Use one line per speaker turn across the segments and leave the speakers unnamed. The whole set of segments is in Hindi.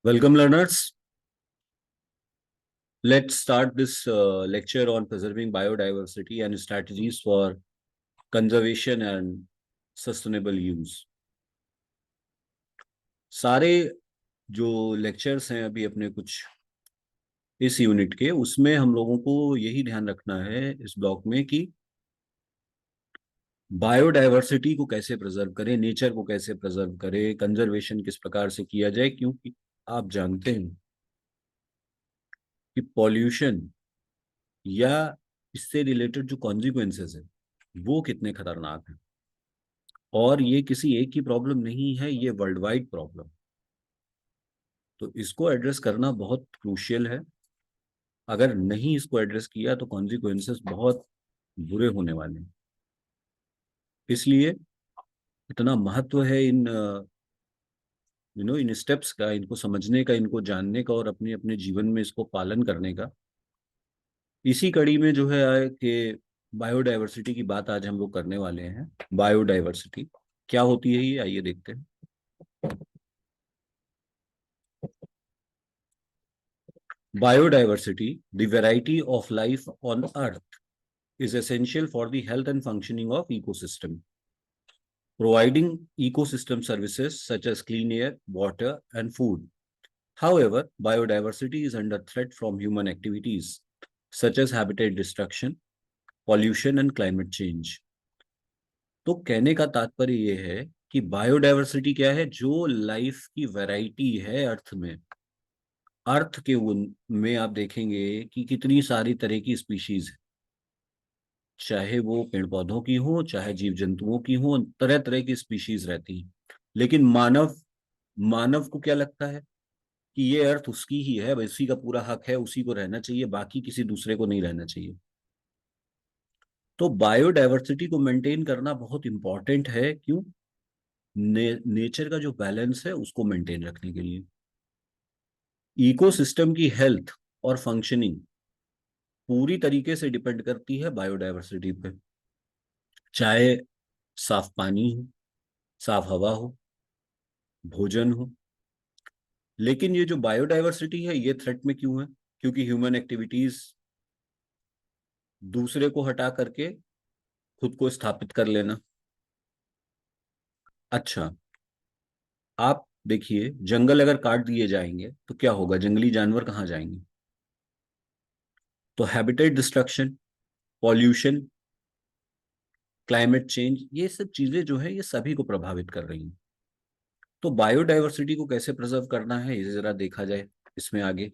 Welcome, learners. Let's start this lecture on preserving biodiversity and strategies for conservation and sustainable use. सारे जो लेक्चर्स हैं अभी अपने कुछ इस यूनिट के, उसमें हम लोगों को यही ध्यान रखना है इस ब्लॉक में कि बायोडाइवर्सिटी को कैसे प्रिजर्व करें, नेचर को कैसे प्रिजर्व करें, कंजर्वेशन किस प्रकार से किया जाए, क्योंकि आप जानते हैं कि पॉल्यूशन या इससे रिलेटेड जो कॉन्सिक्वेंसेस है वो कितने खतरनाक हैं। और ये किसी एक की प्रॉब्लम नहीं है, ये वर्ल्ड वाइड प्रॉब्लम। तो इसको एड्रेस करना बहुत क्रूशियल है। अगर नहीं इसको एड्रेस किया तो कॉन्सिक्वेंसेस बहुत बुरे होने वाले हैं। इसलिए इतना महत्व है इन इन स्टेप्स का, इनको समझने का, इनको जानने का और अपने अपने जीवन में इसको पालन करने का। इसी कड़ी में जो है कि बायोडाइवर्सिटी की बात आज हम लोग करने वाले हैं। बायोडाइवर्सिटी क्या होती है, ये आइए देखते हैं। Biodiversity, the variety of life on Earth, is essential for the health and functioning of ecosystem, providing ecosystem services such as clean air, water, and food. However, biodiversity is under threat from human activities such as habitat destruction, pollution, and climate change. तो कहने का तात्पर्य ये है कि बायोडाइवर्सिटी क्या है? जो लाइफ की वैरायटी है अर्थ में, अर्थ के उन में आप देखेंगे कि कितनी सारी तरह की स्पीशीज है, चाहे वो पेड़ पौधों की हो, चाहे जीव जंतुओं की हो, तरह तरह की स्पीशीज रहती हैं। लेकिन मानव मानव को क्या लगता है कि ये अर्थ उसकी ही है, उसी का पूरा हक है, उसी को रहना चाहिए, बाकी किसी दूसरे को नहीं रहना चाहिए। तो बायोडाइवर्सिटी को मेंटेन करना बहुत इंपॉर्टेंट है। क्यों? नेचर का जो बैलेंस है उसको मेंटेन रखने के लिए। इकोसिस्टम की हेल्थ और फंक्शनिंग पूरी तरीके से डिपेंड करती है बायोडाइवर्सिटी पे। चाहे साफ पानी हो, साफ हवा हो, भोजन हो। लेकिन ये जो बायोडाइवर्सिटी है ये थ्रेट में क्यों है? क्योंकि ह्यूमन एक्टिविटीज दूसरे को हटा करके खुद को स्थापित कर लेना। अच्छा, आप देखिए, जंगल अगर काट दिए जाएंगे तो क्या होगा? जंगली जानवर कहाँ जाएंगे? तो habitat destruction, pollution, climate change, ये सब चीजें जो है ये सभी को प्रभावित कर रही हैं। तो बायोडाइवर्सिटी को कैसे प्रिजर्व करना है ये जरा देखा जाए इसमें आगे।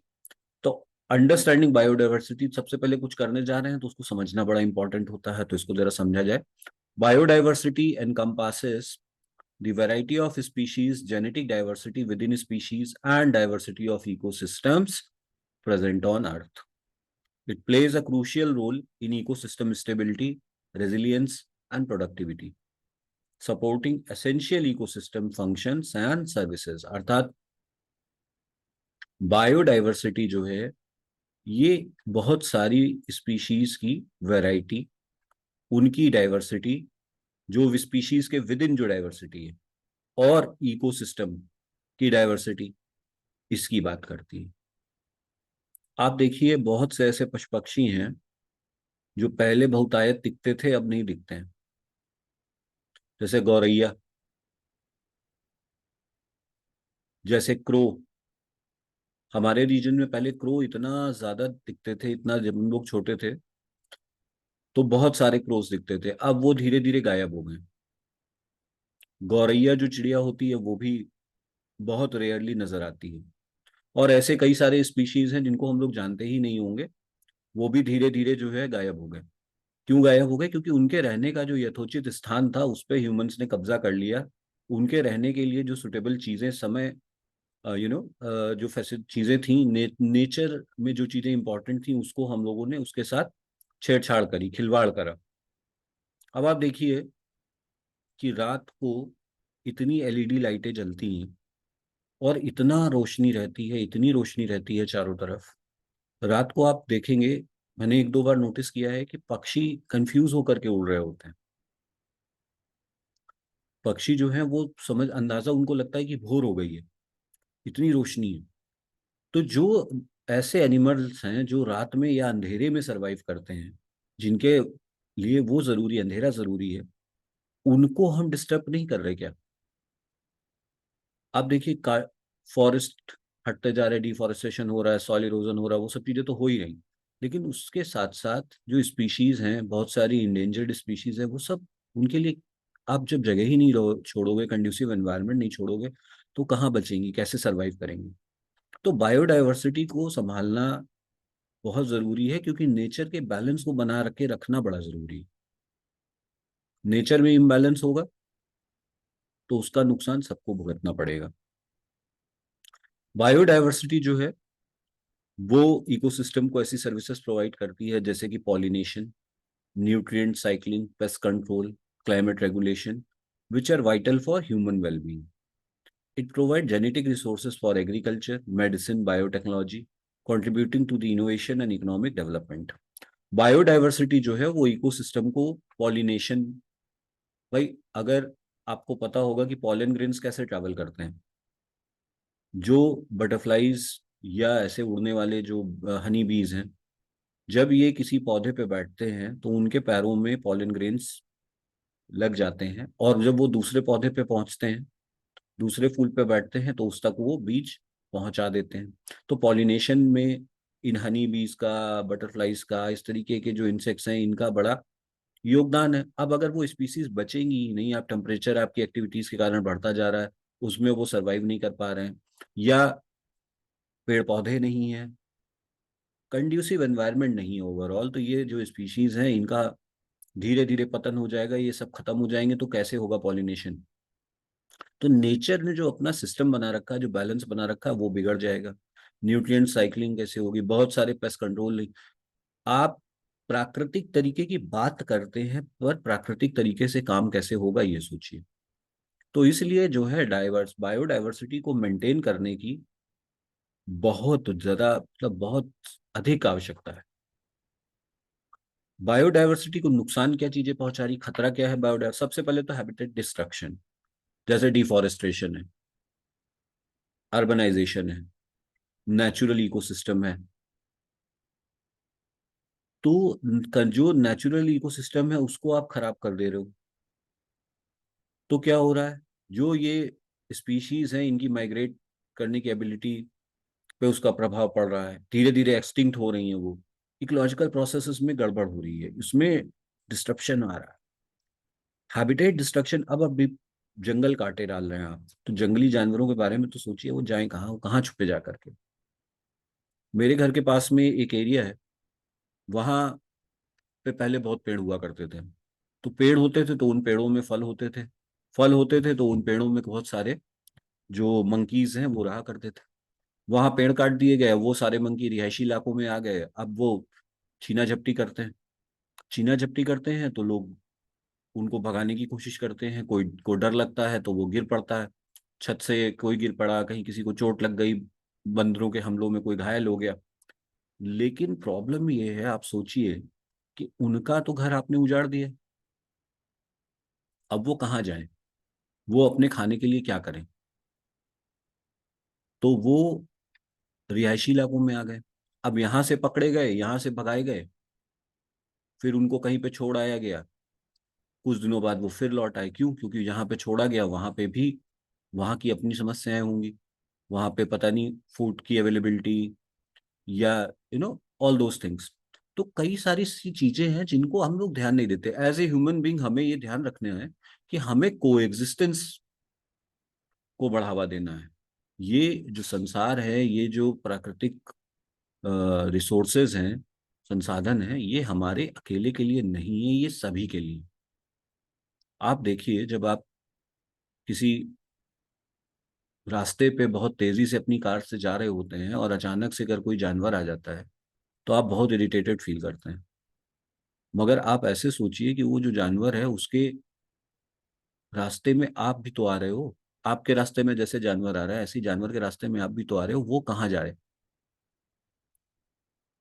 तो अंडरस्टैंडिंग बायोडाइवर्सिटी, सबसे पहले कुछ करने जा रहे हैं तो उसको समझना बड़ा इंपॉर्टेंट होता है, तो इसको जरा समझा जाए। Biodiversity encompasses the variety of species, genetic diversity within species, and diversity of ecosystems present on Earth. It plays a crucial role in ecosystem stability, resilience, and productivity, supporting essential ecosystem functions and services. अर्थात बायोडाइवर्सिटी जो है ये बहुत सारी स्पीशीज की वैरायटी, उनकी डाइवर्सिटी, जो स्पीशीज के विद इन जो डाइवर्सिटी है, और इकोसिस्टम की डाइवर्सिटी, इसकी बात करती है। आप देखिए बहुत से ऐसे पशु पक्षी हैं जो पहले बहुतायत दिखते थे, अब नहीं दिखते हैं। जैसे गौरैया, जैसे क्रो। हमारे रीजन में पहले क्रो इतना ज्यादा दिखते थे, इतना, जब हम लोग छोटे थे तो बहुत सारे क्रोस दिखते थे, अब वो धीरे धीरे गायब हो गए। गौरैया जो चिड़िया होती है वो भी बहुत रेयरली नजर आती है। और ऐसे कई सारे स्पीशीज हैं जिनको हम लोग जानते ही नहीं होंगे, वो भी धीरे धीरे जो है गायब हो गए। क्यों गायब हो गए? क्योंकि उनके रहने का जो यथोचित स्थान था उस पर ह्यूमंस ने कब्जा कर लिया। उनके रहने के लिए जो सुटेबल चीजें, समय, जो चीजें थी, नेचर में जो चीजें इंपॉर्टेंट थी, उसको हम लोगों ने उसके साथ छेड़छाड़ करी, खिलवाड़ करा। अब आप देखिए कि रात को इतनी एलईडी लाइटें जलती हैं और इतना रोशनी रहती है, इतनी रोशनी रहती है चारों तरफ। रात को आप देखेंगे, मैंने एक दो बार नोटिस किया है कि पक्षी कंफ्यूज होकर के उड़ रहे होते हैं। पक्षी जो है वो समझ, अंदाजा उनको लगता है कि भोर हो गई है, इतनी रोशनी है। तो जो ऐसे एनिमल्स हैं जो रात में या अंधेरे में सरवाइव करते हैं, जिनके लिए वो जरूरी, अंधेरा जरूरी है, उनको हम डिस्टर्ब नहीं कर रहे क्या? आप देखिए, फॉरेस्ट हटते जा रहे, डिफॉरेस्टेशन हो रहा है, सॉइल इरोजन हो रहा है, वो सब चीजें तो हो ही रही, लेकिन उसके साथ साथ जो स्पीशीज हैं, बहुत सारी इंडेंजर्ड स्पीशीज हैं, वो सब, उनके लिए आप जब जगह ही नहीं छोड़ोगे, कंड्यूसिव एनवायरनमेंट नहीं छोड़ोगे, तो कहाँ बचेंगी, कैसे सरवाइव करेंगी? तो बायोडाइवर्सिटी को संभालना बहुत जरूरी है, क्योंकि नेचर के बैलेंस को बना के रखना बड़ा जरूरी है। नेचर में इम्बैलेंस होगा तो उसका नुकसान सबको भुगतना पड़ेगा। बायोडाइवर्सिटी जो है वो इकोसिस्टम को ऐसी सर्विसेज प्रोवाइड करती है जैसे कि pollination, nutrient cycling, pest control, climate regulation, which are vital for human well-being. It provides genetic resources for agriculture, medicine, biotechnology, contributing to the innovation and economic development. Biodiversity जो है वो इकोसिस्टम को पॉलिनेशन, भाई अगर आपको पता होगा कि पॉलन ग्रेन्स कैसे ट्रैवल करते हैं, जो बटरफ्लाईज या ऐसे उड़ने वाले जो हनी बीज हैं, जब ये किसी पौधे पे बैठते हैं तो उनके पैरों में पॉलन ग्रेन्स लग जाते हैं, और जब वो दूसरे पौधे पे पहुंचते हैं, दूसरे फूल पे बैठते हैं, तो उस तक वो बीज पहुंचा देते हैं। तो पॉलिनेशन में इन हनी बीज का, बटरफ्लाईज का, इस तरीके के जो इंसेक्ट्स हैं, इनका बड़ा योगदान है। अब अगर वो स्पीसीज बचेंगी ही नहीं, आप टेम्परेचर आपकी एक्टिविटीज के कारण बढ़ता जा रहा है, उसमें वो सरवाइव नहीं कर पा रहे हैं, या पेड़ पौधे नहीं है, कंड्यूसिव एनवायरनमेंट नहीं है ओवरऑल, तो ये जो स्पीशीज हैं इनका धीरे धीरे पतन हो जाएगा, ये सब खत्म हो जाएंगे, तो कैसे होगा पॉलिनेशन? तो नेचर ने जो अपना सिस्टम बना रखा है, जो बैलेंस बना रखा है, वो बिगड़ जाएगा। न्यूट्रिएंट साइक्लिंग कैसे होगी, बहुत सारे पेस्ट कंट्रोल नहीं। आप प्राकृतिक तरीके की बात करते हैं, पर प्राकृतिक तरीके से काम कैसे होगा ये सोचिए। तो इसलिए जो है बायोडाइवर्सिटी को मेंटेन करने की बहुत ज्यादा, मतलब बहुत अधिक आवश्यकता है। बायोडाइवर्सिटी को नुकसान क्या चीजें पहुंचा रही, खतरा क्या है बायोडाइवर, सबसे पहले तो हैबिटेट डिस्ट्रक्शन, जैसे डिफॉरेस्ट्रेशन है, अर्बनाइजेशन है, नेचुरल इकोसिस्टम है। तो जो नेचुरल इकोसिस्टम है उसको आप खराब कर दे रहे हो, तो क्या हो रहा है, जो ये स्पीशीज है इनकी माइग्रेट करने की एबिलिटी पे उसका प्रभाव पड़ रहा है, धीरे धीरे एक्सटिंक्ट हो रही है वो, इकोलॉजिकल प्रोसेसेस में गड़बड़ हो रही है, इसमें डिस्ट्रप्शन आ रहा है। हैबिटेट डिस्ट्रक्शन, अब अभी जंगल काटे डाल रहे हैं आप, तो जंगली जानवरों के बारे में तो सोचिए, वो जाएं कहाँ, वो कहाँ छुपे जा करके। मेरे घर के पास में एक एरिया है, वहां पे पहले बहुत पेड़ हुआ करते थे। तो पेड़ होते थे तो उन पेड़ों में फल होते थे, फल होते थे तो उन पेड़ों में बहुत सारे जो मंकीज हैं वो रहा करते थे। वहां पेड़ काट दिए गए, वो सारे मंकी रिहायशी इलाकों में आ गए, अब वो छीना झपटी करते हैं। छीना झपटी करते हैं तो लोग उनको भगाने की कोशिश करते हैं, कोई को डर लगता है तो वो गिर पड़ता है, छत से कोई गिर पड़ा, कहीं किसी को चोट लग गई, बंदरों के हमलों में कोई घायल हो गया। लेकिन प्रॉब्लम ये है, आप सोचिए कि उनका तो घर आपने उजाड़ दिया, अब वो कहाँ जाएं, वो अपने खाने के लिए क्या करें? तो वो रिहायशी इलाकों में आ गए। अब यहाँ से पकड़े गए, यहाँ से भगाए गए, फिर उनको कहीं पे छोड़ आया गया, कुछ दिनों बाद वो फिर लौट आए, क्यों? क्योंकि जहाँ पे छोड़ा गया वहां पे भी वहां की अपनी समस्याएं होंगी, वहां पे पता नहीं फूड की अवेलेबिलिटी, या ऑल दोज थिंग्स। तो कई सारी सी चीजें हैं जिनको हम लोग ध्यान नहीं देते। एज ए ह्यूमन बीइंग हमें ये ध्यान रखना है कि हमें कोएग्जिस्टेंस को बढ़ावा देना है। ये जो संसार है, ये जो प्राकृतिक रिसोर्सेज हैं, संसाधन हैं, ये हमारे अकेले के लिए नहीं है, ये सभी के लिए। आप देखिए, जब आप किसी रास्ते पे बहुत तेजी से अपनी कार से जा रहे होते हैं और अचानक से अगर कोई जानवर आ जाता है, तो आप बहुत इरिटेटेड फील करते हैं। मगर आप ऐसे सोचिए कि वो जो जानवर है उसके रास्ते में आप भी तो आ रहे हो, आपके रास्ते में जैसे जानवर आ रहा है, ऐसे ही जानवर के रास्ते में आप भी तो आ रहे हो, वो कहाँ जाए?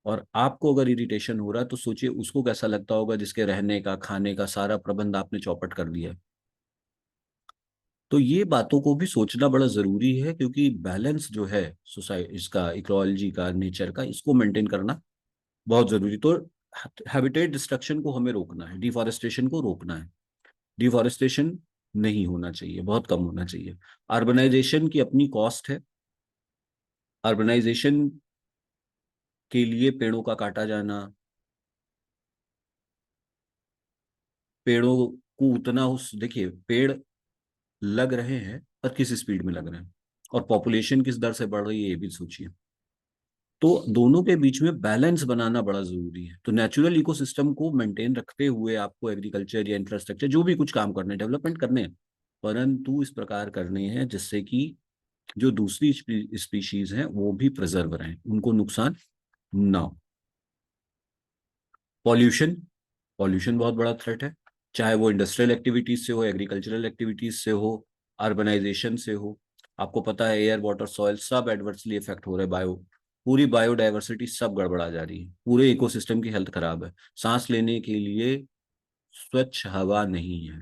और आपको अगर इरिटेशन हो रहा है तो सोचिए उसको कैसा लगता होगा, जिसके रहने का, खाने का सारा प्रबंध आपने चौपट कर दिया है। तो ये बातों को भी सोचना बड़ा जरूरी है, क्योंकि बैलेंस जो है सोसाइटी इसका, इकोलॉजी का, नेचर का, इसको मेंटेन करना बहुत जरूरी। तो हैबिटेट डिस्ट्रक्शन को हमें रोकना है, डिफॉरेस्टेशन को रोकना है। डिफॉरेस्टेशन नहीं होना चाहिए, बहुत कम होना चाहिए। अर्बनाइजेशन की अपनी कॉस्ट है। अर्बनाइजेशन के लिए पेड़ों का काटा जाना, पेड़ों को उतना, उस देखिए पेड़ लग रहे हैं पर किस स्पीड में लग रहे हैं, और पॉपुलेशन किस दर से बढ़ रही है, ये भी सोचिए। तो दोनों के बीच में बैलेंस बनाना बड़ा जरूरी है। तो नेचुरल इकोसिस्टम को मेंटेन रखते हुए आपको एग्रीकल्चर या इंफ्रास्ट्रक्चर जो भी कुछ काम करने, डेवलपमेंट करने हैं, परंतु इस प्रकार करने हैं जिससे कि जो दूसरी स्पीशीज हैं वो भी प्रिजर्व रहें, उनको नुकसान ना हो। पॉल्यूशन, पॉल्यूशन बहुत बड़ा थ्रेट है, चाहे वो इंडस्ट्रियल एक्टिविटीज से हो, एग्रीकल्चरल एक्टिविटीज से हो, अर्बनाइजेशन से हो। आपको पता है एयर, वाटर, सॉइल सब एडवर्सली इफेक्ट हो रहे हैं। पूरी बायोडायवर्सिटी सब गड़बड़ा जा रही है, पूरे इकोसिस्टम की हेल्थ खराब है। सांस लेने के लिए स्वच्छ हवा नहीं है।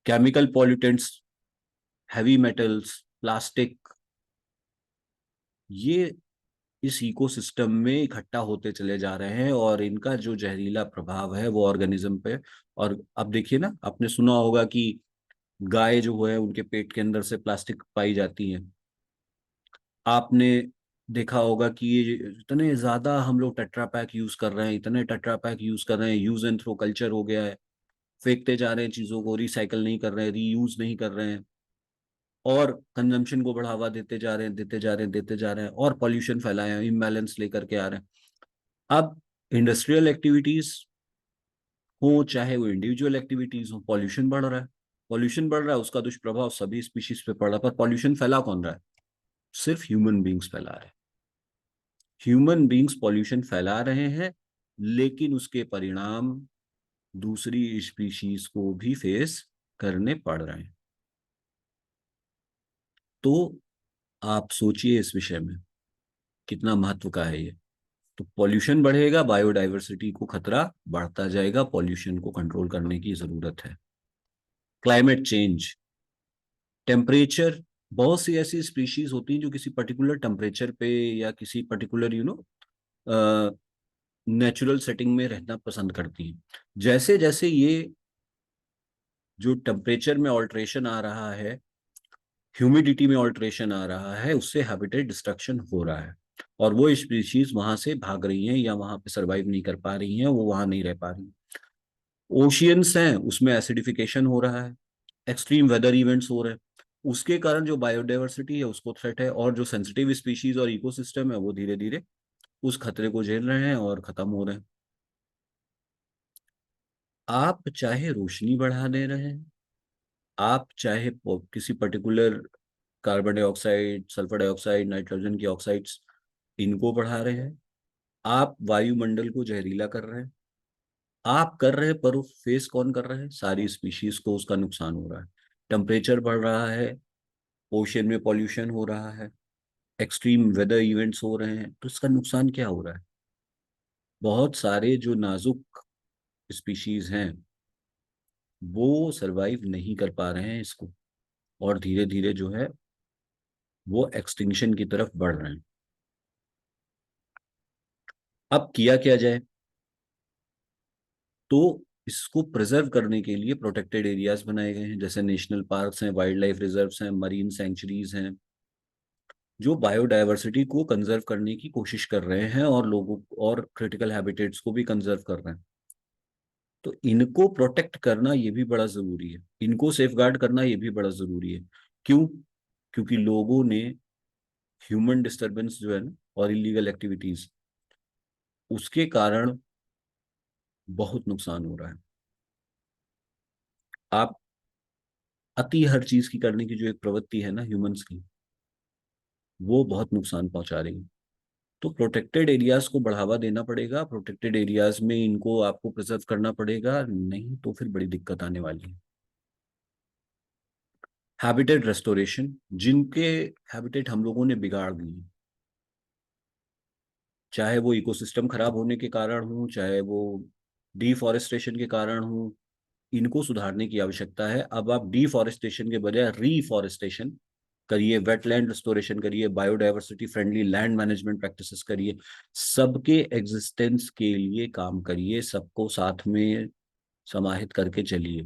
Chemical pollutants, heavy metals, plastic, ये इस इकोसिस्टम में इकट्ठा होते चले जा रहे हैं, और इनका जो जहरीला प्रभाव है वो ऑर्गेनिज्म पे। और अब देखिए ना, आपने सुना होगा कि गाय जो है उनके पेट के अंदर से प्लास्टिक पाई जाती है। आपने देखा होगा कि ये इतने ज्यादा हम लोग टेट्रा पैक यूज कर रहे हैं, इतने टेट्रा पैक यूज कर रहे हैं, यूज एंड थ्रो कल्चर हो गया है। फेंकते जा रहे हैं चीजों को, रिसाइकल नहीं कर रहे हैं, रीयूज नहीं कर रहे हैं, और कंजम्पशन को बढ़ावा देते जा रहे हैं, देते जा रहे हैं, देते जा रहे हैं, और पॉल्यूशन फैलाए हैं, इम्बैलेंस लेकर के आ रहे हैं। अब इंडस्ट्रियल एक्टिविटीज हो चाहे वो इंडिविजुअल एक्टिविटीज हो, पॉल्यूशन बढ़ रहा है। पॉल्यूशन बढ़ रहा है, उसका दुष्प्रभाव सभी स्पीशीज पे पड़ रहा है। पर पॉल्यूशन फैला कौन रहा है? सिर्फ ह्यूमन बींग्स फैला रहे हैं। ह्यूमन बींग्स पॉल्यूशन फैला रहे हैं, लेकिन उसके परिणाम दूसरी स्पीशीज को भी फेस करने पड़ रहे हैं। तो आप सोचिए इस विषय में कितना महत्व का है ये। तो पॉल्यूशन बढ़ेगा, बायोडायवर्सिटी को खतरा बढ़ता जाएगा, पॉल्यूशन को कंट्रोल करने की जरूरत है। क्लाइमेट चेंज, टेम्परेचर, बहुत सी ऐसी स्पीशीज होती हैं जो किसी पर्टिकुलर टेम्परेचर पे या किसी पर्टिकुलर नेचुरल सेटिंग में रहना पसंद करती हैं। जैसे जैसे ये जो टेम्परेचर में ऑल्ट्रेशन आ रहा है, ह्यूमिडिटी में ऑल्ट्रेशन आ रहा है, उससे हैबिटेट डिस्ट्रक्शन हो रहा है, और वो स्पीशीज वहां से भाग रही हैं या वहां पे सरवाइव नहीं कर पा रही हैं, वो वहां नहीं रह पा रही। ओशियंस हैं, उसमें एसिडिफिकेशन हो रहा है, एक्सट्रीम वेदर इवेंट्स हो रहे हैं, उसके कारण जो बायोडायवर्सिटी है उसको थ्रेट है, और जो सेंसिटिव स्पीशीज और इकोसिस्टम है वो धीरे धीरे उस खतरे को झेल रहे हैं और खत्म हो रहे हैं। आप चाहे रोशनी बढ़ा दे रहे हैं, आप चाहे किसी particular carbon dioxide, sulphur dioxide, nitrogen की ऑक्साइड्स, इनको बढ़ा रहे हैं, आप वायुमंडल को जहरीला कर रहे हैं, आप कर रहे हैं, पर फेस कौन कर रहा है? सारी स्पीशीज को उसका नुकसान हो रहा है। टेम्परेचर बढ़ रहा है, ओशन में पॉल्यूशन हो रहा है, एक्सट्रीम वेदर इवेंट्स हो रहे हैं, तो इसका नुकसान क्या हो रहा है? बहुत सारे जो नाजुक स्पीशीज हैं वो सरवाइव नहीं कर पा रहे हैं इसको, और धीरे धीरे जो है वो एक्सटिंक्शन की तरफ बढ़ रहे हैं। अब किया क्या जाए? तो इसको प्रिजर्व करने के लिए प्रोटेक्टेड एरियाज बनाए गए हैं, जैसे नेशनल पार्क्स हैं, वाइल्ड लाइफ रिजर्व्स हैं, मरीन सेंचुरीज हैं, जो बायोडायवर्सिटी को कंजर्व करने की कोशिश कर रहे हैं, और लोगों और क्रिटिकल हैबिटेट्स को भी कंजर्व कर रहे हैं। तो इनको प्रोटेक्ट करना ये भी बड़ा जरूरी है, इनको सेफगार्ड करना ये भी बड़ा जरूरी है। क्यों? क्योंकि लोगों ने ह्यूमन डिस्टरबेंस जो है ना, और इलीगल एक्टिविटीज, उसके कारण बहुत नुकसान हो रहा है। आप अति हर चीज की करने की जो एक प्रवृत्ति है ना ह्यूमंस की, वो बहुत नुकसान पहुंचा रही है। तो प्रोटेक्टेड एरियाज को बढ़ावा देना पड़ेगा, प्रोटेक्टेड एरियाज में इनको आपको प्रिजर्व करना पड़ेगा, नहीं तो फिर बड़ी दिक्कत आने वाली है। हैबिटेट रेस्टोरेशन, जिनके हैबिटेट हम लोगों ने बिगाड़ दिए, चाहे वो इकोसिस्टम खराब होने के कारण हो, चाहे वो डिफॉरेस्टेशन के कारण हो, इनको सुधारने की आवश्यकता है। अब आप डिफॉरेस्टेशन के बजाय रीफॉरेस्टेशन करिए, वेटलैंड रिस्टोरेशन करिए, biodiversity friendly land management practices करिए, सबके एग्जिस्टेंस के लिए काम करिए, सबको साथ में समाहित करके चलिए।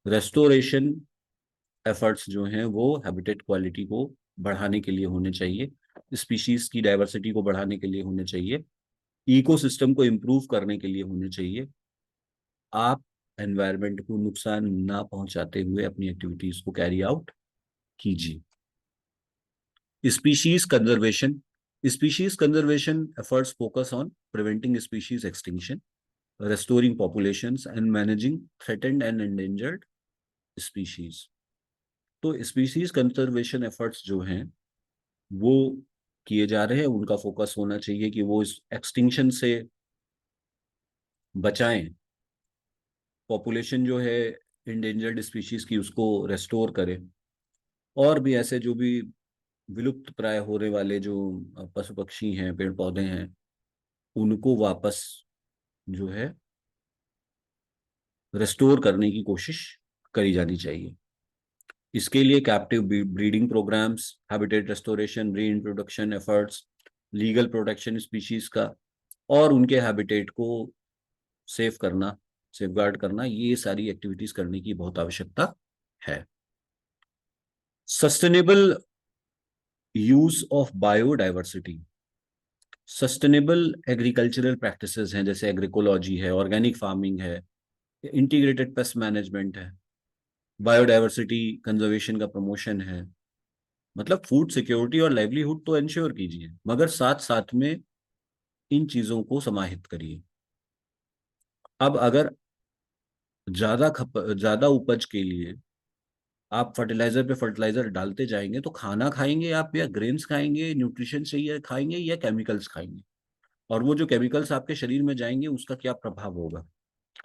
रेस्टोरेशन एफर्ट्स जो हैं वो हैबिटेट क्वालिटी को बढ़ाने के लिए होने चाहिए, स्पीशीज की डाइवर्सिटी को बढ़ाने के लिए होने चाहिए, इकोसिस्टम को इम्प्रूव करने के लिए होने चाहिए। आप एनवायरनमेंट को नुकसान ना पहुंचाते हुए अपनी एक्टिविटीज को कैरी आउट कीजिए। Species conservation, species conservation efforts focus on preventing species extinction, restoring populations and managing threatened and endangered species। तो स्पीशीज कंजर्वेशन एफर्ट्स जो हैं वो किए जा रहे हैं, उनका फोकस होना चाहिए कि वो इस एक्सटिंक्शन से बचाएं, पॉपुलेशन जो है इंडेंजर्ड स्पीशीज की उसको रेस्टोर करें, और भी ऐसे जो भी विलुप्त प्राय होने वाले जो पशु पक्षी हैं, पेड़ पौधे हैं, उनको वापस जो है रेस्टोर करने की कोशिश करी जानी चाहिए। इसके लिए captive breeding programmes, habitat restoration, reintroduction efforts, legal protection species का और उनके हैबिटेट को सेव करना, सेफगार्ड करना, ये सारी एक्टिविटीज करने की बहुत आवश्यकता है। Sustainable use of biodiversity, sustainable agricultural practices हैं, जैसे एग्रीकोलॉजी है, ऑर्गेनिक फार्मिंग है, इंटीग्रेटेड पेस्ट मैनेजमेंट है, बायोडाइवर्सिटी कंजर्वेशन का प्रमोशन है। मतलब फूड सिक्योरिटी और लाइवलीहुड तो इंश्योर कीजिए, मगर साथ साथ में इन चीजों को समाहित करिए। अब अगर ज्यादा उपज के लिए आप फर्टिलाइजर पे फर्टिलाइजर डालते जाएंगे तो खाना खाएंगे आप, या ग्रेन्स खाएंगे, न्यूट्रिशन चाहिए खाएंगे, या केमिकल्स खाएंगे, और वो जो केमिकल्स आपके शरीर में जाएंगे उसका क्या प्रभाव होगा।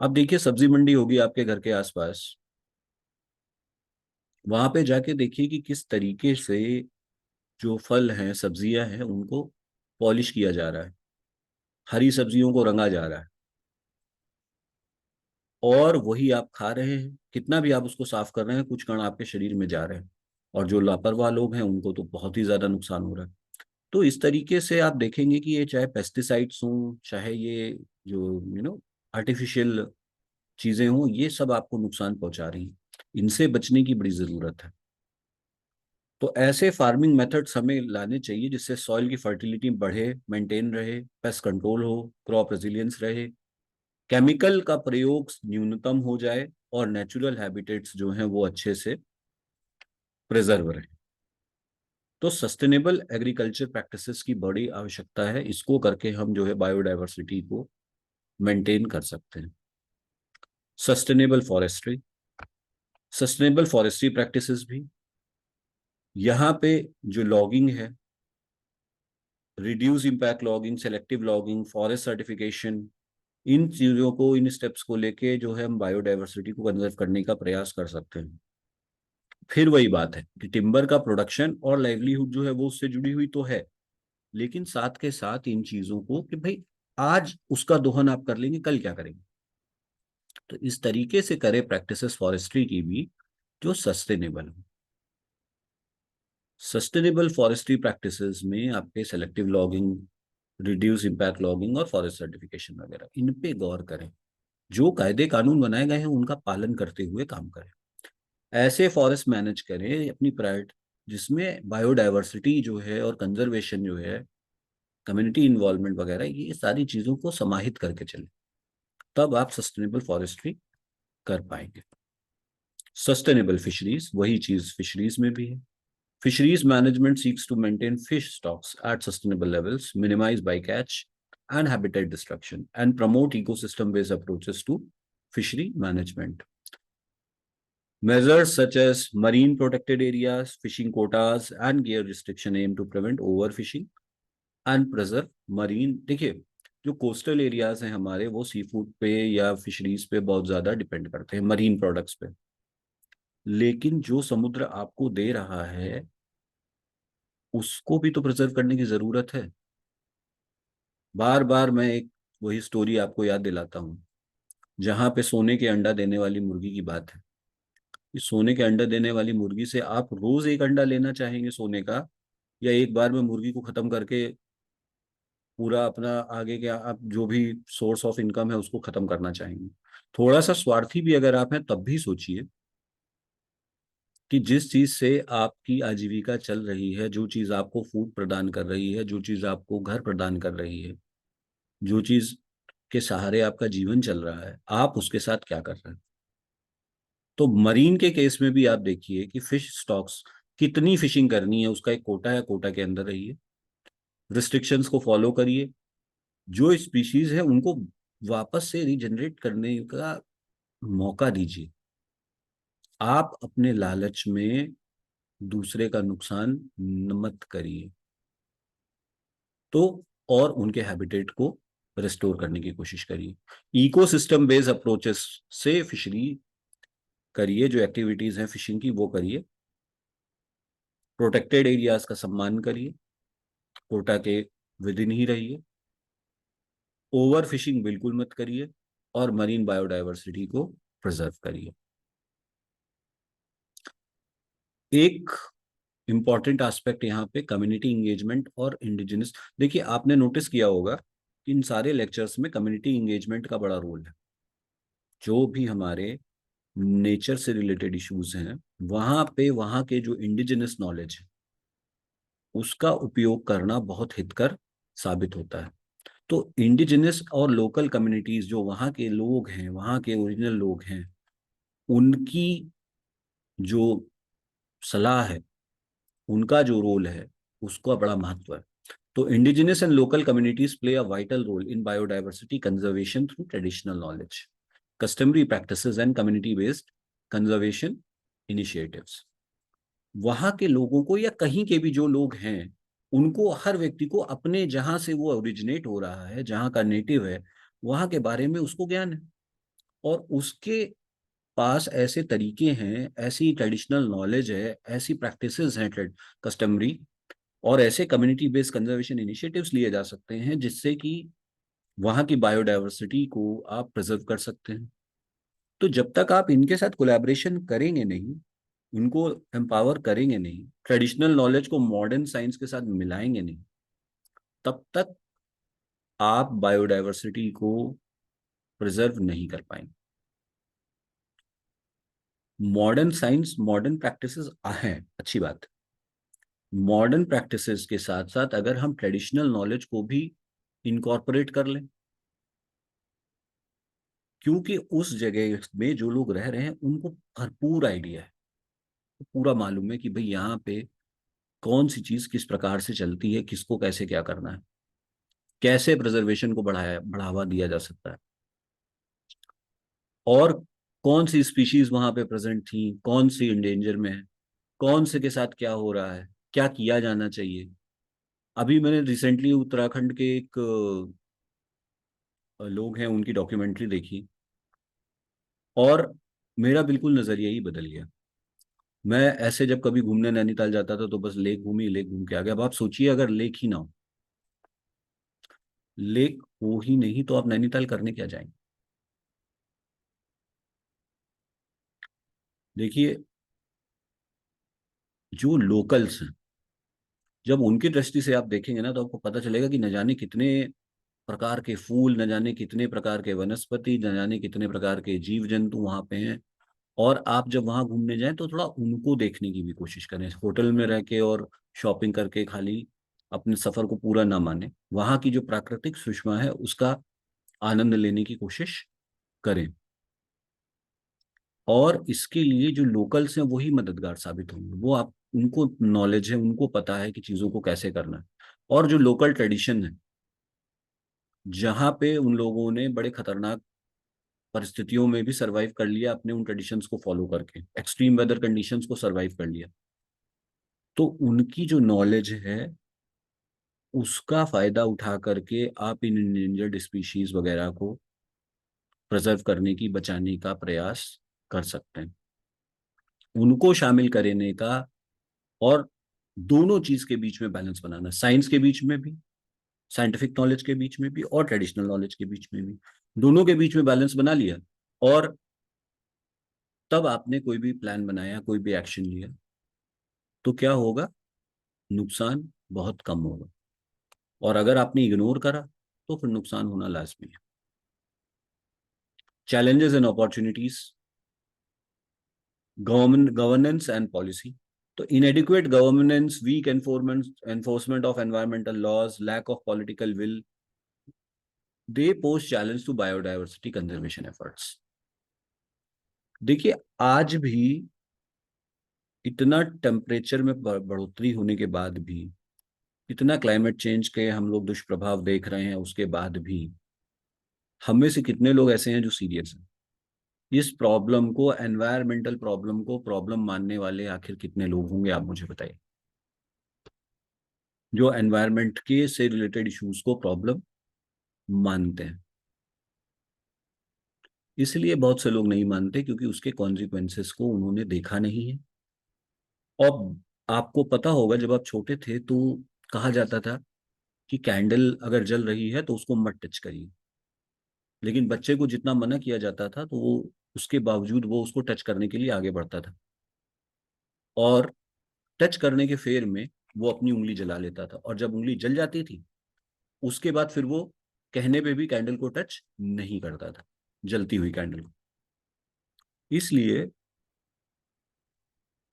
अब देखिए, सब्जी मंडी होगी आपके घर के आसपास, वहां पे जाके देखिए कि किस तरीके से जो फल हैं, सब्जियां हैं, उनको पॉलिश किया जा रहा है, हरी सब्जियों को रंगा जा रहा है, और वही आप खा रहे हैं। कितना भी आप उसको साफ कर रहे हैं, कुछ कण आपके शरीर में जा रहे हैं, और जो लापरवाह लोग हैं उनको तो बहुत ही ज्यादा नुकसान हो रहा है। तो इस तरीके से आप देखेंगे कि ये चाहे पेस्टिसाइड्स हों, चाहे ये जो आर्टिफिशियल चीजें हों, ये सब आपको नुकसान पहुंचा रही हैं। इनसे बचने की बड़ी जरूरत है। तो ऐसे फार्मिंग मेथड्स हमें लाने चाहिए जिससे सॉइल की फर्टिलिटी बढ़े, मेंटेन रहे, पेस्ट कंट्रोल हो, क्रॉप रेजिलियंस रहे, केमिकल का प्रयोग न्यूनतम हो जाए, और नेचुरल हैबिटेट्स जो हैं वो अच्छे से प्रिजर्व रहे। तो सस्टेनेबल एग्रीकल्चर प्रैक्टिसेस की बड़ी आवश्यकता है, इसको करके हम जो है बायोडाइवर्सिटी को मेंटेन कर सकते हैं। Sustainable forestry, sustainable forestry practices भी, यहाँ पे जो लॉगिंग है, reduce impact logging, selective logging, forest certification, इन चीजों को, इन स्टेप्स को लेके जो है हम बायोडाइवर्सिटी को कंजर्व करने का प्रयास कर सकते हैं। फिर वही बात है कि टिम्बर का प्रोडक्शन और लाइवलीहुड जो है वो उससे जुड़ी हुई तो है, लेकिन साथ के साथ इन चीजों को कि भाई आज उसका दोहन आप कर लेंगे, कल क्या करेंगे। तो इस तरीके से करें प्रैक्टिसेस फॉरेस्ट्री की भी जो सस्टेनेबल हो। सस्टेनेबल फॉरेस्ट्री प्रैक्टिसेस में आपके selective logging, reduce impact logging और फॉरेस्ट सर्टिफिकेशन वगैरह, इन पे गौर करें। जो कायदे कानून बनाए गए हैं उनका पालन करते हुए काम करें। ऐसे फॉरेस्ट मैनेज करें अपनी प्रायोरिटी, जिसमें बायोडाइवर्सिटी जो है और कंजर्वेशन जो है, कम्युनिटी इन्वॉल्वमेंट वगैरह, ये सारी चीजों को समाहित करके चले, तब आप सस्टेनेबल फॉरेस्ट्री कर पाएंगे। सस्टेनेबल फिशरीज, वही चीज फिशरीज में भी है। Fisheries management seeks to maintain fish stocks at sustainable levels, minimize bycatch and habitat destruction, and promote ecosystem based approaches to fishery management. Measures such as marine protected areas, fishing quotas and gear restriction aim to prevent overfishing and preserve marine। देखिए, जो कोस्टल एरियाज हैं हमारे, वो सी फूड पे या फिशरीज पे बहुत ज्यादा डिपेंड करते हैं, मरीन प्रोडक्ट्स पे, लेकिन जो समुद्र आपको दे रहा है उसको भी तो प्रिजर्व करने की जरूरत है। बार बार मैं एक वही स्टोरी आपको याद दिलाता हूँ जहां पे सोने के अंडा देने वाली मुर्गी की बात है। इस सोने के अंडा देने वाली मुर्गी से आप रोज एक अंडा लेना चाहेंगे सोने का, या एक बार में मुर्गी को खत्म करके पूरा अपना आगे के आप जो भी सोर्स ऑफ इनकम है उसको खत्म करना चाहेंगे? थोड़ा सा स्वार्थी भी अगर आप हैं तब भी सोचिए कि जिस चीज से आपकी आजीविका चल रही है, जो चीज आपको फूड प्रदान कर रही है, जो चीज आपको घर प्रदान कर रही है, जो चीज के सहारे आपका जीवन चल रहा है, आप उसके साथ क्या कर रहे हैं? तो मरीन के केस में भी आप देखिए कि फिश स्टॉक्स, कितनी फिशिंग करनी है उसका एक कोटा है, कोटा के अंदर रहिए, रिस्ट्रिक्शंस को फॉलो करिए, जो स्पीशीज है उनको वापस से रीजनरेट करने का मौका दीजिए। आप अपने लालच में दूसरे का नुकसान मत करिए। तो और उनके हैबिटेट को रिस्टोर करने की कोशिश करिए। इकोसिस्टम बेस्ड अप्रोचेस से फिशरी करिए, जो एक्टिविटीज हैं फिशिंग की वो करिए। प्रोटेक्टेड एरियाज का सम्मान करिए, कोटा के विद इन ही रहिए। ओवर फिशिंग बिल्कुल मत करिए, और मरीन बायोडायवर्सिटी को प्रिजर्व करिए। एक इंपॉर्टेंट एस्पेक्ट यहाँ पे कम्युनिटी इंगेजमेंट और इंडिजिनस। देखिए, आपने नोटिस किया होगा कि इन सारे लेक्चर्स में कम्युनिटी इंगेजमेंट का बड़ा रोल है। जो भी हमारे नेचर से रिलेटेड इश्यूज हैं, वहां पे वहां के जो इंडिजिनस नॉलेज है उसका उपयोग करना बहुत हितकर साबित होता है। तो इंडिजिनस और लोकल कम्युनिटीज, जो वहाँ के लोग हैं, वहाँ के ओरिजिनल लोग हैं, उनकी जो सलाह है, उनका जो रोल है, उसका बड़ा महत्व है। तो indigenous and local communities play a vital role in biodiversity conservation through traditional knowledge, customary practices and community based conservation initiatives। वहां के लोगों को या कहीं के भी जो लोग हैं, उनको, हर व्यक्ति को अपने जहां से वो ओरिजिनेट हो रहा है, जहां का नेटिव है, वहां के बारे में उसको ज्ञान है। और उसके पास ऐसे तरीके हैं, ऐसी ट्रेडिशनल नॉलेज है, ऐसी प्रैक्टिसेस हैं कस्टमरी, और ऐसे कम्युनिटी बेस्ड कंजर्वेशन इनिशिएटिव्स लिए जा सकते हैं जिससे कि वहां की बायोडाइवर्सिटी को आप प्रिजर्व कर सकते हैं। तो जब तक आप इनके साथ कोलैबोरेशन करेंगे नहीं, उनको एम्पावर करेंगे नहीं, ट्रेडिशनल नॉलेज को मॉडर्न साइंस के साथ मिलाएंगे नहीं, तब तक आप बायोडायवर्सिटी को प्रिजर्व नहीं कर पाएंगे। मॉडर्न साइंस, मॉडर्न प्रैक्टिसेस हैं, अच्छी बात। मॉडर्न प्रैक्टिसेस के साथ साथ अगर हम ट्रेडिशनल नॉलेज को भी इनकॉर्पोरेट कर लें, क्योंकि उस जगह में जो लोग रह रहे हैं उनको भरपूर आइडिया है, पूरा मालूम है कि भाई यहाँ पे कौन सी चीज किस प्रकार से चलती है, किसको कैसे क्या करना है, कैसे प्रिजर्वेशन को बढ़ावा दिया जा सकता है, और कौन सी स्पीशीज वहां पे प्रेजेंट थी, कौन सी इंडेंजर में है, कौन से के साथ क्या हो रहा है, क्या किया जाना चाहिए। अभी मैंने रिसेंटली उत्तराखंड के एक लोग हैं, उनकी डॉक्यूमेंट्री देखी, और मेरा बिल्कुल नजरिया ही बदल गया। मैं ऐसे जब कभी घूमने नैनीताल जाता था तो बस लेक घूमी, लेक घूम के आ गया। अब आप सोचिए, अगर लेक ही ना हो, लेक हो ही नहीं, तो आप नैनीताल करने क्या जाएंगे? देखिए, जो लोकल्स हैं, जब उनकी दृष्टि से आप देखेंगे ना, तो आपको पता चलेगा कि न जाने कितने प्रकार के फूल, न जाने कितने प्रकार के वनस्पति, न जाने कितने प्रकार के जीव जंतु वहां पे हैं। और आप जब वहां घूमने जाएं तो थोड़ा उनको देखने की भी कोशिश करें। होटल में रह के और शॉपिंग करके खाली अपने सफर को पूरा ना माने, वहां की जो प्राकृतिक सुषमा है उसका आनंद लेने की कोशिश करें। और इसके लिए जो लोकल्स हैं वही मददगार साबित होंगे। वो आप, उनको नॉलेज है, उनको पता है कि चीजों को कैसे करना है। और जो लोकल ट्रेडिशन है, जहाँ पे उन लोगों ने बड़े खतरनाक परिस्थितियों में भी सरवाइव कर लिया, अपने उन ट्रेडिशंस को फॉलो करके एक्सट्रीम वेदर कंडीशंस को सरवाइव कर लिया, तो उनकी जो नॉलेज है उसका फायदा उठा करके आप इन इंडेंजर्ड स्पीशीज वगैरह को प्रिजर्व करने की, बचाने का प्रयास कर सकते हैं। उनको शामिल करने का, और दोनों चीज के बीच में बैलेंस बनाना, साइंस के बीच में भी साइंटिफिक नॉलेज के बीच में भी और ट्रेडिशनल नॉलेज के बीच में भी, दोनों के बीच में बैलेंस बना लिया, और तब आपने कोई भी प्लान बनाया, कोई भी एक्शन लिया, तो क्या होगा, नुकसान बहुत कम होगा। और अगर आपने इग्नोर करा तो फिर नुकसान होना लाजमी है। Challenges and opportunities, governance and policy. तो inadequate governance, weak enforcement of environmental laws, lack of political will, they pose challenge to biodiversity conservation efforts. देखिए, आज भी इतना टेम्परेचर में बढ़ोतरी होने के बाद भी, इतना क्लाइमेट चेंज के हम लोग दुष्प्रभाव देख रहे हैं, उसके बाद भी हम में से कितने लोग ऐसे हैं जो सीरियस हैं? इस प्रॉब्लम को, एनवायरमेंटल प्रॉब्लम को प्रॉब्लम मानने वाले आखिर कितने लोग होंगे, आप मुझे बताइए, जो एनवायरमेंट के से रिलेटेड इश्यूज को प्रॉब्लम मानते हैं। इसलिए बहुत से लोग नहीं मानते क्योंकि उसके कॉन्सिक्वेंसेस को उन्होंने देखा नहीं है। और आपको पता होगा, जब आप छोटे थे तो कहा जाता था कि कैंडल अगर जल रही है तो उसको मत टच करिए, लेकिन बच्चे को जितना मना किया जाता था तो वो उसके बावजूद वो उसको टच करने के लिए आगे बढ़ता था, और टच करने के फेर में वो अपनी उंगली जला लेता था, और जब उंगली जल जाती थी उसके बाद फिर वो कहने पे भी कैंडल को टच नहीं करता था, जलती हुई कैंडल को। इसलिए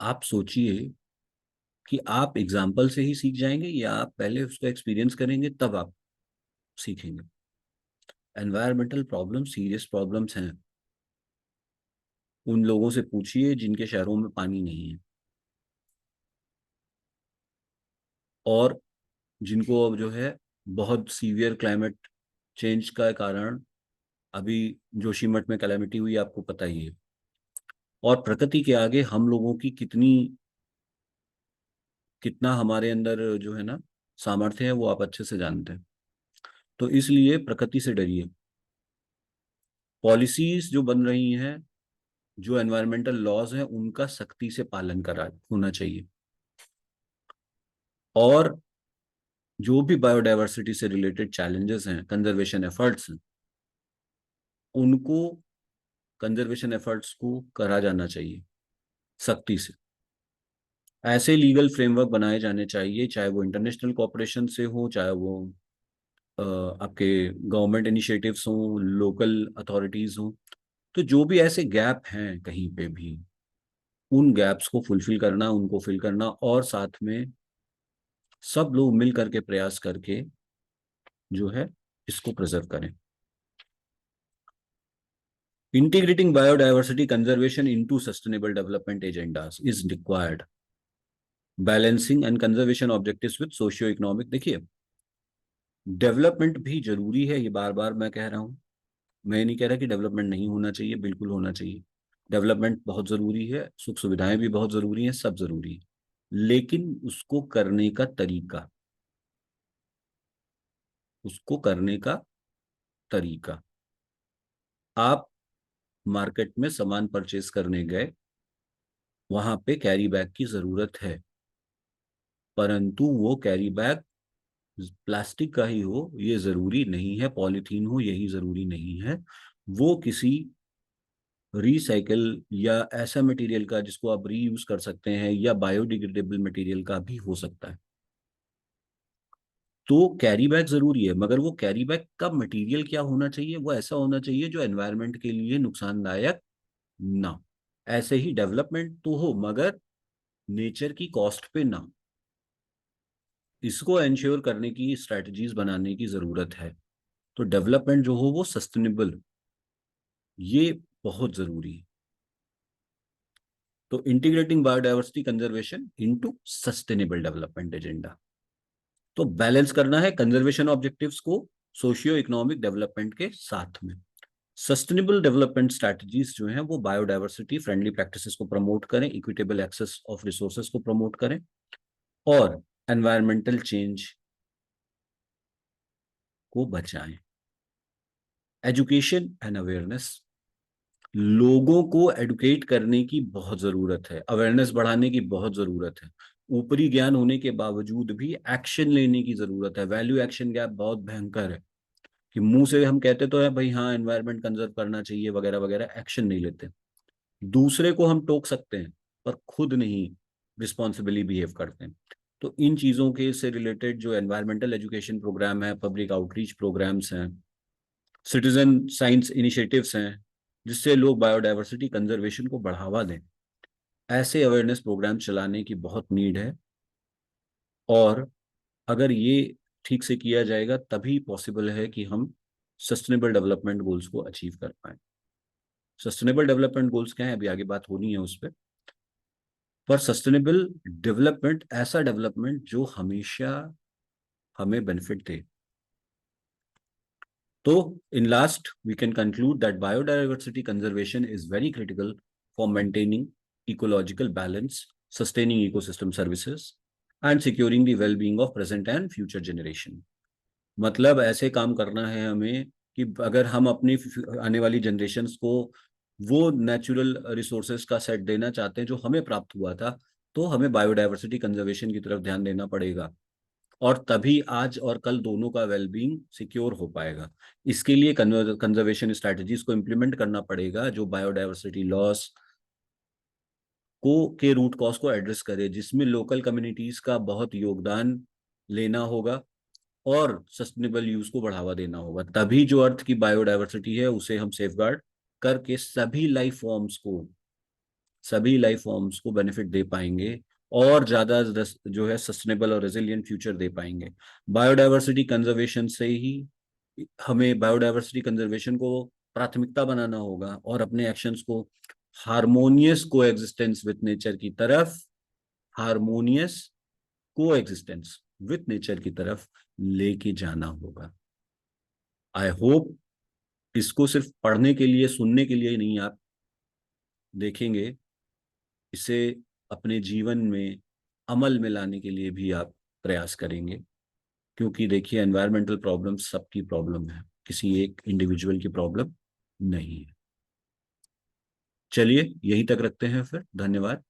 आप सोचिए कि आप एग्जाम्पल से ही सीख जाएंगे या आप पहले उसको एक्सपीरियंस करेंगे तब आप सीखेंगे। एनवायरमेंटल प्रॉब्लम सीरियस प्रॉब्लम्स हैं। उन लोगों से पूछिए जिनके शहरों में पानी नहीं है, और जिनको अब जो है बहुत सीवियर क्लाइमेट चेंज का कारण अभी जोशीमठ में कैलेमिटी हुई, आपको पता ही है। और प्रकृति के आगे हम लोगों की कितना हमारे अंदर जो है ना सामर्थ्य है, वो आप अच्छे से जानते हैं। तो इसलिए प्रकृति से डरिए। पॉलिसीज जो बन रही हैं, जो एनवायरमेंटल लॉज हैं, उनका सख्ती से पालन करा होना चाहिए। और जो भी बायोडायवर्सिटी से रिलेटेड चैलेंजेस हैं, कंजर्वेशन एफर्ट्स हैं, उनको, कंजर्वेशन एफर्ट्स को करा जाना चाहिए सख्ती से। ऐसे लीगल फ्रेमवर्क बनाए जाने चाहिए, चाहे वो इंटरनेशनल कॉपरेशन से हो, चाहे वो आपके गवर्नमेंट इनिशिएटिव्स हों, लोकल अथॉरिटीज हों। तो जो भी ऐसे गैप हैं कहीं पे भी, उन गैप्स को फुलफिल करना, उनको फिल करना, और साथ में सब लोग मिल करके प्रयास करके जो है इसको प्रिजर्व करें। Integrating biodiversity conservation into sustainable development agendas is required, balancing and conservation objectives with socio economic. देखिए, डेवलपमेंट भी जरूरी है, ये बार बार मैं कह रहा हूँ। मैं नहीं कह रहा कि डेवलपमेंट नहीं होना चाहिए, बिल्कुल होना चाहिए। डेवलपमेंट बहुत जरूरी है, सुख सुविधाएं भी बहुत जरूरी हैं, सब जरूरी है। लेकिन उसको करने का तरीका, उसको करने का तरीका, आप मार्केट में सामान परचेज करने गए, वहां पे कैरी बैग की जरूरत है, परंतु वो कैरी बैग प्लास्टिक का ही हो ये जरूरी नहीं है, पॉलीथीन हो यही जरूरी नहीं है, वो किसी रिसाइकल या ऐसा मटेरियल का जिसको आप रीयूज कर सकते हैं, या बायोडिग्रेडेबल मटेरियल का भी हो सकता है। तो कैरी बैग जरूरी है, मगर वो कैरी बैग का मटेरियल क्या होना चाहिए, वो ऐसा होना चाहिए जो एनवायरनमेंट के लिए नुकसानदायक ना। ऐसे ही डेवलपमेंट तो हो, मगर नेचर की कॉस्ट पे ना। इसको एंश्योर करने की स्ट्रेटजीज बनाने की जरूरत है। तो डेवलपमेंट जो हो वो सस्टेनेबल, ये बहुत जरूरी है। तो integrating biodiversity conservation into sustainable development agenda, तो बैलेंस करना है कंजर्वेशन ऑब्जेक्टिव्स को सोशियो इकोनॉमिक डेवलपमेंट के साथ में। सस्टेनेबल डेवलपमेंट स्ट्रैटेजीज जो हैं वो बायोडायवर्सिटी फ्रेंडली प्रैक्टिसेस को प्रमोट करें, इक्विटेबल एक्सेस ऑफ रिसोर्सेज को प्रमोट करें, और एनवायरमेंटल चेंज को बचाएं। एजुकेशन एंड अवेयरनेस, लोगों को एडुकेट करने की बहुत जरूरत है, अवेयरनेस बढ़ाने की बहुत जरूरत है। ऊपरी ज्ञान होने के बावजूद भी एक्शन लेने की जरूरत है। वैल्यू एक्शन गैप बहुत भयंकर है कि मुंह से हम कहते तो है भाई हाँ एनवायरनमेंट कंजर्व करना चाहिए वगैरह वगैरह, एक्शन नहीं लेते। दूसरे को हम टोक सकते हैं पर खुद नहीं रिस्पॉन्सिबली बिहेव करते हैं। तो इन चीजों के से रिलेटेड जो एनवायरमेंटल एजुकेशन प्रोग्राम है, पब्लिक आउटरीच प्रोग्राम्स हैं, सिटीजन साइंस इनिशिएटिव्स हैं, जिससे लोग बायोडायवर्सिटी कंजर्वेशन को बढ़ावा दें, ऐसे अवेयरनेस प्रोग्राम चलाने की बहुत नीड है। और अगर ये ठीक से किया जाएगा तभी पॉसिबल है कि हम सस्टेनेबल डेवलपमेंट गोल्स को अचीव कर पाए। सस्टेनेबल डेवलपमेंट गोल्स क्या है अभी आगे बात होनी है उस पर सस्टेनेबल डेवलपमेंट ऐसा डेवलपमेंट जो हमेशा हमें बेनिफिट दे। तो in last we can conclude that biodiversity conservation is very critical for maintaining ecological balance, sustaining ecosystem services and securing the well-being of present and future generation। मतलब ऐसे काम करना है हमें कि अगर हम अपनी आने वाली जनरेशन्स को वो नेचुरल रिसोर्सेज का सेट देना चाहते हैं जो हमें प्राप्त हुआ था, तो हमें बायोडायवर्सिटी कंजर्वेशन की तरफ ध्यान देना पड़ेगा। और तभी आज और कल दोनों का वेलबींग सिक्योर हो पाएगा। इसके लिए कंजर्वेशन स्ट्रैटेजीज को इम्प्लीमेंट करना पड़ेगा जो बायोडायवर्सिटी लॉस को के रूट कॉज को एड्रेस करे, जिसमें लोकल कम्युनिटीज का बहुत योगदान लेना होगा और सस्टेनेबल यूज को बढ़ावा देना होगा। तभी जो अर्थ की बायोडायवर्सिटी है उसे हम सेफगार्ड करके सभी लाइफ फॉर्म्स को बेनिफिट दे पाएंगे और ज्यादा जो है सस्टेनेबल और रेजिलियंट फ्यूचर दे पाएंगे। बायोडायवर्सिटी कंजर्वेशन से ही हमें बायोडायवर्सिटी कंजर्वेशन को प्राथमिकता बनाना होगा और अपने एक्शंस को हारमोनियस कोएग्जिस्टेंस विद नेचर की तरफ हारमोनियस कोएग्जिस्टेंस विद नेचर की तरफ लेके जाना होगा। आई होप इसको सिर्फ पढ़ने के लिए सुनने के लिए नहीं आप देखेंगे, इसे अपने जीवन में अमल में लाने के लिए भी आप प्रयास करेंगे। क्योंकि देखिए एनवायरमेंटल प्रॉब्लम सबकी प्रॉब्लम है, किसी एक इंडिविजुअल की प्रॉब्लम नहीं है। चलिए यहीं तक रखते हैं फिर, धन्यवाद।